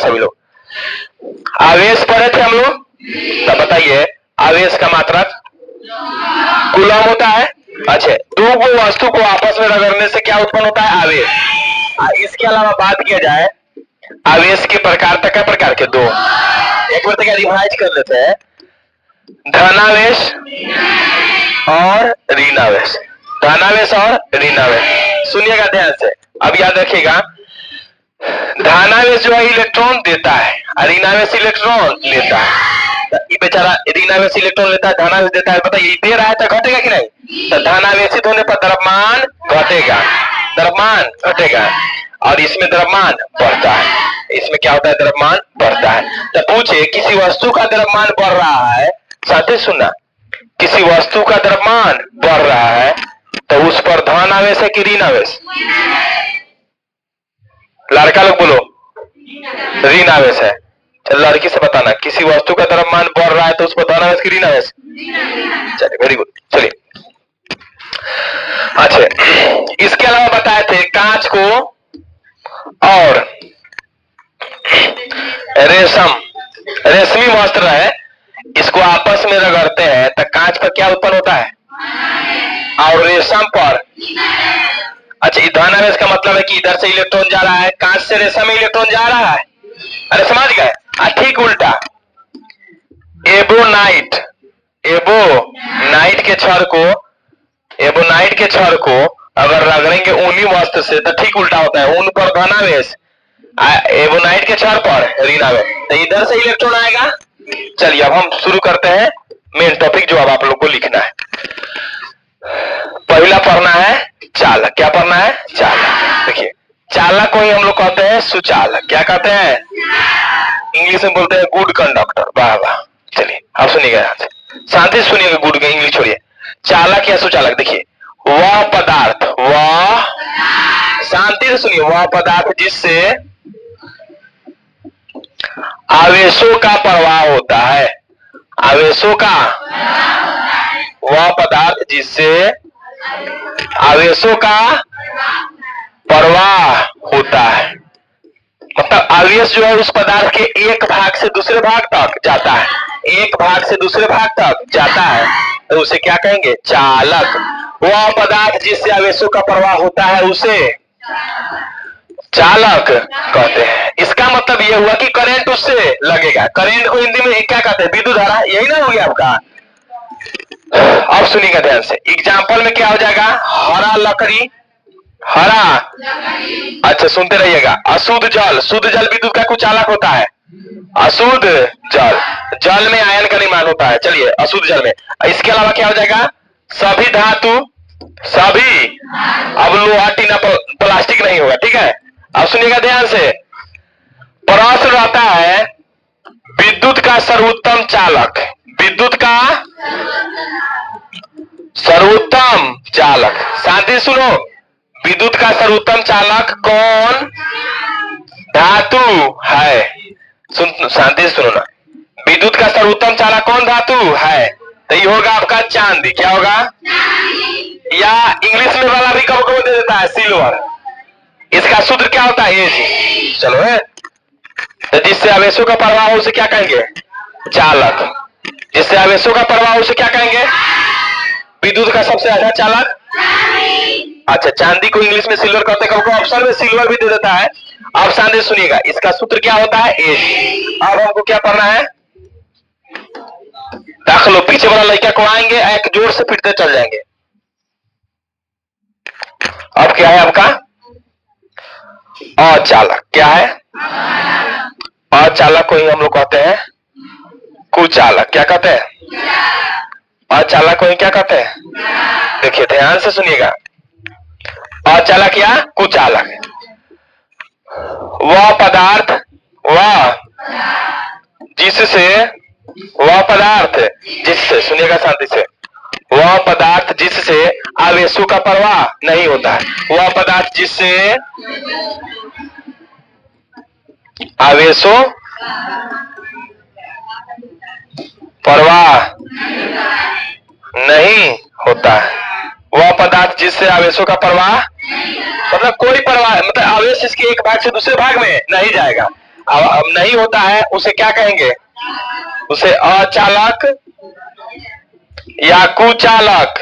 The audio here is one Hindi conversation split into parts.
सभी लोग? आवेश पढ़े थे हम लोग, तब बताइए आवेश का मात्रक कूलम होता है। अच्छा, दो वस्तु को आपस में रगड़ने से क्या उत्पन्न होता है? आवेश। इसके अलावा बात किया जाए आवेश के प्रकार, तक प्रकार के दो, एक बार तक रिवाइज कर लेते हैं। धनावेश और ऋणावेश, धनावेश और ऋणावेश। सुनिएगा ध्यान से, अब याद रखिएगा। धनावेश जो है इलेक्ट्रॉन देता है और ऋणावेश इलेक्ट्रॉन लेता है। ये बेचारा ऋणावेश इलेक्ट्रॉन लेता है, धनावेश देता है। बताइए दे रहा है तो घटेगा कि नहीं? तो धनावेशित होने पर द्रव्यमान घटेगा, द्रव्यमान घटेगा, और इसमें द्रव्यमान बढ़ता है। इसमें क्या होता है? द्रव्यमान बढ़ता है। तो पूछे किसी वस्तु का द्रव्यमान बढ़ रहा है, साथी सुनना, किसी वस्तु का द्रव्यमान बढ़ रहा है तो उस पर धन आवेश है कि ऋण आवेश? लड़का लोग बोलो, ऋण आवेश है। चल लड़की से बताना, किसी वस्तु का द्रव्यमान बढ़ रहा है तो उस पर धन आवेश की ऋण आवेश? चलिए वेरी गुड। चलिए अच्छा, इसके अलावा बताए थे कांच को और रेशम, रेशमी वस्त्र है, इसको आपस में रगड़ते हैं तो कांच पर क्या उत्पन्न होता है? और रेशम पर। अच्छा, धन आवेश का मतलब है कि इधर से इलेक्ट्रॉन जा रहा है, कांच से रेशम में इलेक्ट्रॉन जा रहा है। अरे समझ गए? ठीक उल्टा, एबोनाइट, एबोनाइट के क्षण को, एबोनाइट के क्षण को अगर रगड़ेंगे ऊनी वस्त्र से तो ठीक उल्टा होता है, ऊन पर धनावेश, एबोनाइट के क्षण पर ऋणावेश। तो इधर से इलेक्ट्रॉन आएगा। चलिए अब हम शुरू करते हैं मेन टॉपिक जो अब आप लोग को लिखना है। पहला पढ़ना है चालक। क्या पढ़ना है? चालक। देखिए चालक को ही हम लोग कहते हैं सुचालक। क्या कहते हैं? इंग्लिश में बोलते हैं गुड कंडक्टर। वाह वाह। चलिए आप सुनिएगा, यहाँ से शांति से सुनिएगा, गुड का इंग्लिश छोड़िए। चालक या सुचालक, देखिए वह पदार्थ, वह, शांति से सुनिए, वह पदार्थ जिससे आवेशों का प्रवाह होता है, आवेशों का, वह पदार्थ जिससे आवेशों का प्रवाह होता है। मतलब आवेश जो है उस पदार्थ के एक भाग से दूसरे भाग तक जाता है, एक भाग से दूसरे भाग तक जाता है, तो उसे क्या कहेंगे? चालक। वह पदार्थ जिससे आवेशों का प्रवाह होता है उसे चालक कहते हैं। इसका मतलब यह हुआ कि करंट उससे लगेगा। करंट को हिंदी में क्या कहते हैं? विद्युत धारा। यही ना हो गया आपका? अब सुनिएगा ध्यान से, एग्जाम्पल में क्या हो जाएगा? हरा लकड़ी, हरा, अच्छा सुनते रहिएगा। अशुद्ध जल, शुद्ध जल विद्युत का कुछ चालक होता है। अशुद्ध जल, जल में आयन का निर्माण होता है। चलिए अशुद्ध जल में, इसके अलावा क्या हो जाएगा? सभी धातु, सभी, अब लोहा टीना प्लास्टिक नहीं होगा, ठीक है? अब सुनिएगा ध्यान से, प्रश्न रहता है विद्युत का सर्वोत्तम चालक, विद्युत का सर्वोत्तम चालक। शांति सुनो, विद्युत का सर्वोत्तम चालक कौन धातु है? सुन, शांति से सुनो ना, विद्युत का सर्वोत्तम चालक कौन धातु है? तो ये होगा आपका चांदी। क्या होगा? या इंग्लिश में वाला भी कब कब दे देता है सिल्वर। इसका सूत्र क्या होता है? ये चलो है, तो जिससे आवेशों का प्रवाह हो उसे क्या कहेंगे? चालक। जिससे आवेशों का प्रवाह हो उसे क्या कहेंगे? विद्युत का सबसे अच्छा चालक। अच्छा, चांदी को इंग्लिश में सिल्वर कहते हैं, कब ऑप्शन में सिल्वर भी दे देता है। अब शांति सुनिएगा, इसका सूत्र क्या होता है? ए। अब हमको क्या पढ़ना है? दाखिलो पीछे वाला लड़का को आएंगे, एक जोर से पिटते चल जाएंगे। अब क्या है आपका? अचालक। क्या है? अचालक को ही हम लोग कहते हैं कुचालक। क्या कहते हैं? अचालक को ही क्या कहते हैं? देखिए ध्यान से सुनिएगा, अचालक या कुचालक, वह पदार्थ, वह जिससे, वह पदार्थ जिससे, सुनिएगा शांति से, वह पदार्थ जिससे आवेशों का प्रवाह नहीं होता है, वह पदार्थ जिससे आवेशों प्रवाह नहीं होता है, वह पदार्थ जिससे आवेशों का प्रवाह, मतलब कोई प्रवाह, मतलब आवेश इसके एक भाग से दूसरे भाग में नहीं जाएगा। अब नहीं होता है उसे क्या कहेंगे? उसे अचालक या कुचालक,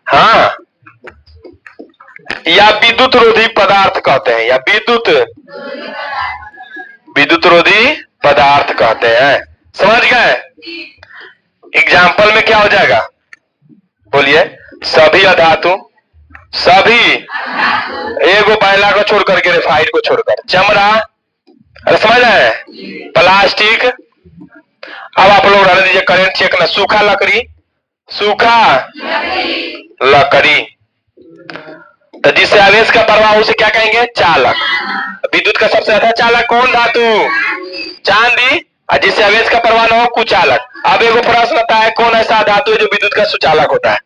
हाँ, या विद्युत रोधी पदार्थ कहते हैं, या विद्युत रोधी पदार्थ कहते हैं। समझ गए? एग्जाम्पल में क्या हो जाएगा? बोलिए। सभी अधातु, सभी एगो बैला को छोड़कर, ग्रेफाइट को छोड़कर, चमड़ा, अरे समझ आए, प्लास्टिक। अब आप लोग डाल दीजिए करंट चेक ना। सूखा लकड़ी, सूखा लकड़ी, तो जिससे आवेश का प्रवाह उसे क्या कहेंगे? चालक। विद्युत का सबसे ज्यादा चालक कौन धातु? चांदी। और जिससे आवेश का प्रवाह न हो, कुचालक। अब एगो प्रश्न आता है, कौन ऐसा धातु है जो विद्युत का सुचालक होता है?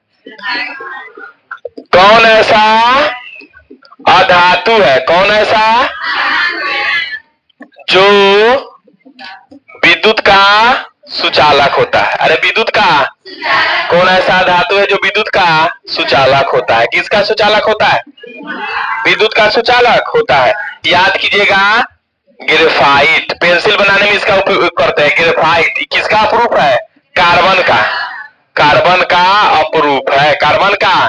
कौन ऐसा अधातु है, कौन ऐसा जो विद्युत का सुचालक होता है? अरे विद्युत का, कौन ऐसा धातु है जो विद्युत का सुचालक होता है? किसका सुचालक होता है? विद्युत का सुचालक होता है। याद कीजिएगा, ग्रेफाइट, पेंसिल बनाने में इसका उपयोग करते हैं। ग्रेफाइट किसका अपरूप है? कार्बन का, कार्बन का अपरूप है, कार्बन का।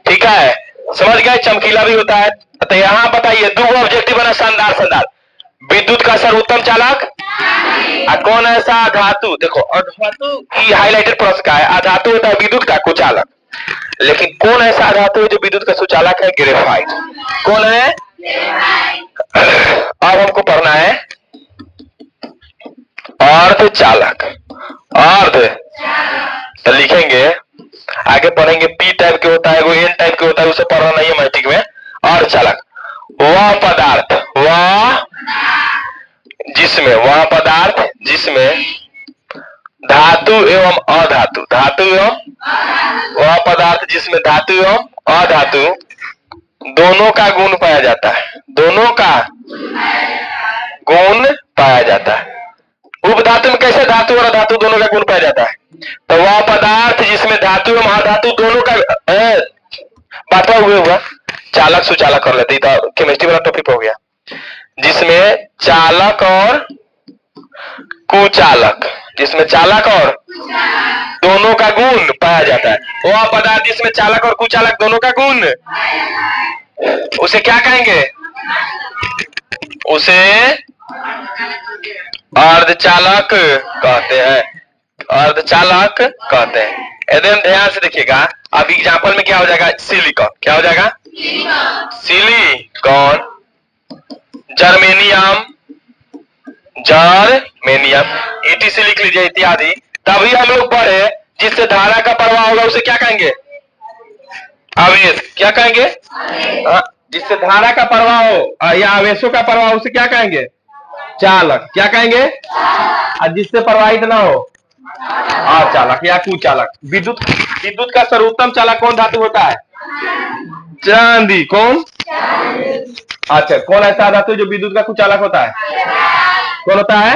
ठीक है, समझ गए? चमकीला भी होता है। तो यहाँ बताइए, दो ऑब्जेक्टिव बना, शानदार शानदार। विद्युत का सर्वोत्तम चालक कौन ऐसा धातु? देखो, अधातु की हाईलाइटेड प्रश्न का है। अधातु होता है विद्युत का कुचालक, लेकिन कौन ऐसा धातु है जो विद्युत का सुचालक है? ग्रेफाइट। कौन है? अब हमको पढ़ना है अर्धचालक। अर्ध, तो लिखेंगे, आगे पढ़ेंगे। पी टाइप के होता है, वो एन टाइप के होता है, उसे पढ़ना नहीं है मैट्रिक में। अर्धचालक वह पदार्थ, वह जिसमें, वह पदार्थ जिसमें धातु एवं अधातु, धातु एवं, वह पदार्थ जिसमें धातु एवं अधातु दोनों का गुण पाया जाता है, दोनों का गुण पाया जाता है। उपधातु में कैसे धातु और अधातु दोनों का गुण पाया जाता है? तो वह पदार्थ जिसमें धातु एवं अधातु दोनों का बातवा हुए हुआ, चालक सुचालक कर लेते, तो केमिस्ट्री वाला टॉपिक हो गया। जिसमें चालक और कुचालक, जिसमें चालक और दोनों का गुण पाया जाता है, वह पदार्थ जिसमें चालक और कुचालक दोनों का गुण, उसे क्या कहेंगे? उसे अर्धचालक कहते हैं, अर्धचालक कहते हैं। एकदम ध्यान से देखिएगा। अब एग्जाम्पल में क्या हो जाएगा? सिलिकॉन, क्या हो जाएगा? सिलिकॉन, जर्मेनियम, जर्मेनियम, ETC लिख लीजिए, इत्यादि। तभी हम लोग पढ़े, जिससे धारा का प्रवाह होगा उसे क्या कहेंगे? आवेश। क्या कहेंगे? जिससे धारा का प्रवाह हो या आवेशों का प्रवाह, उसे क्या कहेंगे? चालक। क्या कहेंगे? और जिससे प्रवाहित ना हो, अचालक या कुचालक। विद्युत का सर्वोत्तम चालक कौन धातु होता है? चांदी। कौन? अच्छा, कौन ऐसा धातु जो विद्युत का कुचालक होता है? कौन होता है?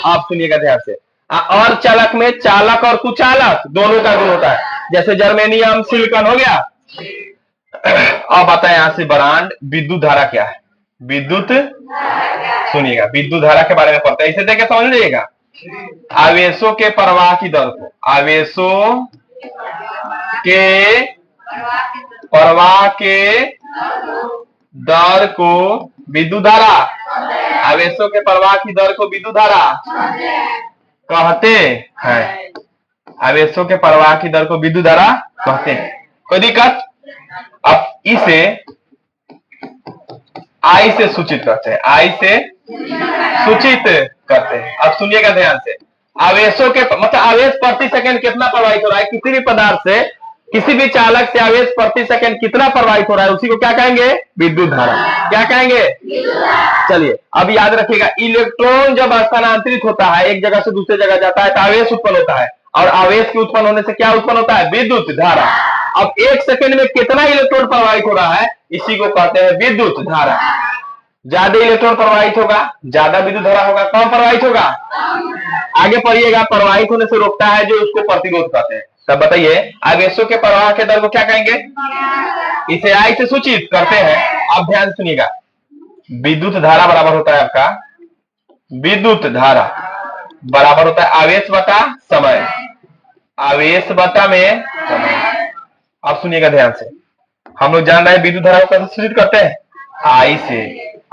आप सुनिएगा ध्यान से। और चालक में चालक और कुचालक दोनों का गुण होता है, जैसे जर्मेनियम, सिलिकॉन हो गया। अब आता है यहां से ब्रांड, विद्युत धारा क्या है? विद्युत, सुनिएगा, विद्युत धारा के बारे में पढ़ते हैं, इसे देख के समझ लीजिएगा। आवेशों के प्रवाह की दर को, आवेशों के प्रवाह के दर को विद्युत धारा, आवेशों के प्रवाह की दर को विद्युत धारा कहते हैं। आवेशों के प्रवाह की दर को विद्युत धारा कहते हैं। कोई दिक्कत? अब इसे आई से सूचित करते हैं, आई से सूचित करते हैं। अब सुनिएगा ध्यान से। आवेशों के मतलब आवेश प्रति सेकंड कितना प्रवाहित हो रहा है किसी भी पदार्थ से, किसी भी चालक से आवेश प्रति सेकंड कितना प्रवाहित हो रहा है, उसी को क्या कहेंगे? विद्युत धारा। क्या कहेंगे? चलिए अब याद रखिएगा, इलेक्ट्रॉन जब स्थानांतरित होता है, एक जगह से दूसरी जगह जाता है, तो आवेश उत्पन्न होता है, और आवेश के उत्पन्न होने से क्या उत्पन्न होता है? विद्युत धारा। अब एक सेकंड में कितना इलेक्ट्रॉन प्रवाहित हो रहा है, इसी को कहते हैं विद्युत धारा। ज्यादा इलेक्ट्रॉन प्रवाहित होगा, ज्यादा विद्युत धारा होगा, कम प्रवाहित होगा। आगे पढ़िएगा, प्रवाहित होने से रोकता है जो उसको प्रतिरोध कहते हैं। तब बताइए, आवेशों के प्रवाह के दर को क्या कहेंगे? इसे आई से सूचित करते हैं। अब ध्यान सुनिएगा, विद्युत धारा बराबर होता है आपका, विद्युत धारा बराबर होता है आवेश बटा समय, आवेश बटा में समय। अब सुनिएगा ध्यान से, हम लोग जान रहे हैं विद्युत धारा को कैसे सूचित करते हैं, आई से,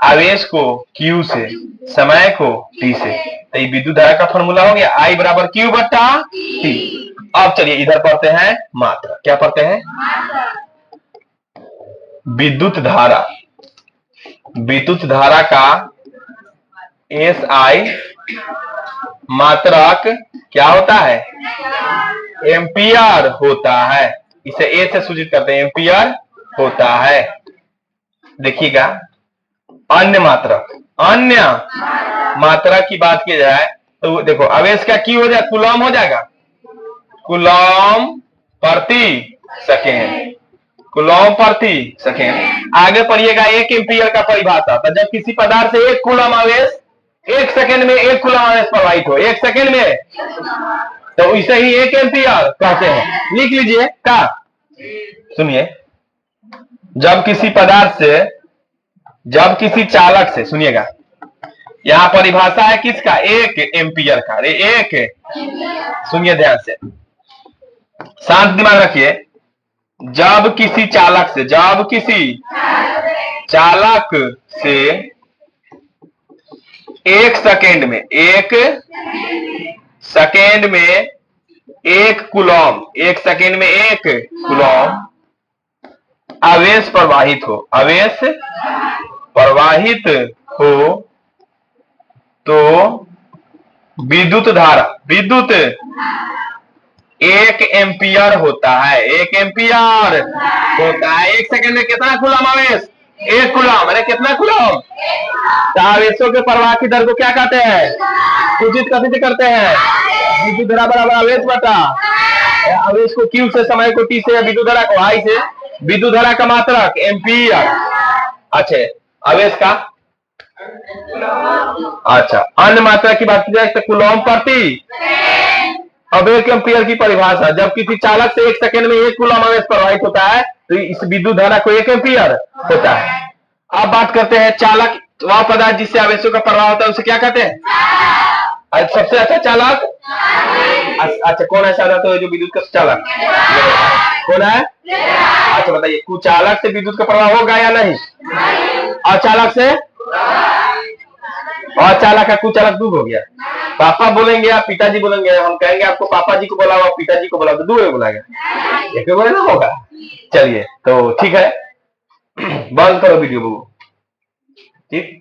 आवेश को Q से, समय को T से। तो ये विद्युत धारा का फॉर्मूला हो गया I बराबर Q बटा T। अब चलिए इधर पढ़ते हैं मात्रा, क्या पढ़ते हैं, विद्युत धारा, विद्युत धारा का SI मात्रक क्या होता है, एम्पियर होता है। इसे ए से सूचित करते हैं, एम्पियर होता है। देखिएगा अन्य मात्रक, अन्य मात्रा की बात की जाए तो देखो आवेश का की हो जाए, कूलम हो जाएगा, कूलम प्रति सेकेंड, कूलम प्रति सेकेंड। आगे पढ़िएगा एक एम्पियर का परिभाषा, तो जब किसी पदार्थ से एक कूलम आवेश, एक सेकेंड में एक कूलम आवेश प्रवाहित हो, एक सेकेंड में, तो इसे ही एक एम्पियर कहते हैं। लिख लीजिए क्या, सुनिए, जब किसी पदार्थ से, जब किसी चालक से, सुनिएगा यहां परिभाषा है किसका, एक एम्पियर का। अरे एक, सुनिए ध्यान से, शांत दिमाग रखिए, जब किसी चालक से, जब किसी चालक से एक सेकेंड में, एक सेकेंड में एक कूलम, एक सेकेंड में एक कूलम आवेश प्रवाहित हो, आवेश प्रवाहित हो, तो विद्युत धारा, विद्युत एक एम्पियर होता है, एक एम्पियर होता है। एक सेकेंड में कितना कूलम आवेश, एक कूलम। अरे कितना कूलम, आवेशों के प्रवाह की दर को क्या कहते हैं, सूचित कैसे करते हैं, विद्युत धारा बराबर आवेश बटा, आवेश को Q से, समय को T से, विद्युत धारा को I से, विद्युत धारा का मात्रक एम्पियर। अच्छा आवेश का, अच्छा अन्य मात्रा की बात की जाए तो कूलम प्रति। अब एक एम्पियर की परिभाषा, जब किसी चालक से एक सेकेंड में एक कूलम आवेश प्रवाहित होता है तो इस विद्युत धारा को एक एम्पियर होता है। अब बात करते हैं चालक, वह पदार्थ जिससे आवेशों का प्रवाह होता है उसे क्या कहते हैं, सबसे अच्छा चालक। अच्छा कौन ऐसा रहता है जो विद्युत का चालक, कौन है, अच्छा बताइए, कुचालक से विद्युत का प्रवाह होगा या नहीं, अचालक से, और चालक का कुचालक दूर हो गया। पापा बोलेंगे आप पिताजी बोलेंगे, हम कहेंगे आपको पापा जी को बोला हुआ पिताजी को बोला तो दूर बोलाएगा, एक बोले ना होगा। चलिए तो ठीक है, बंद करो वीडियो को, ठीक।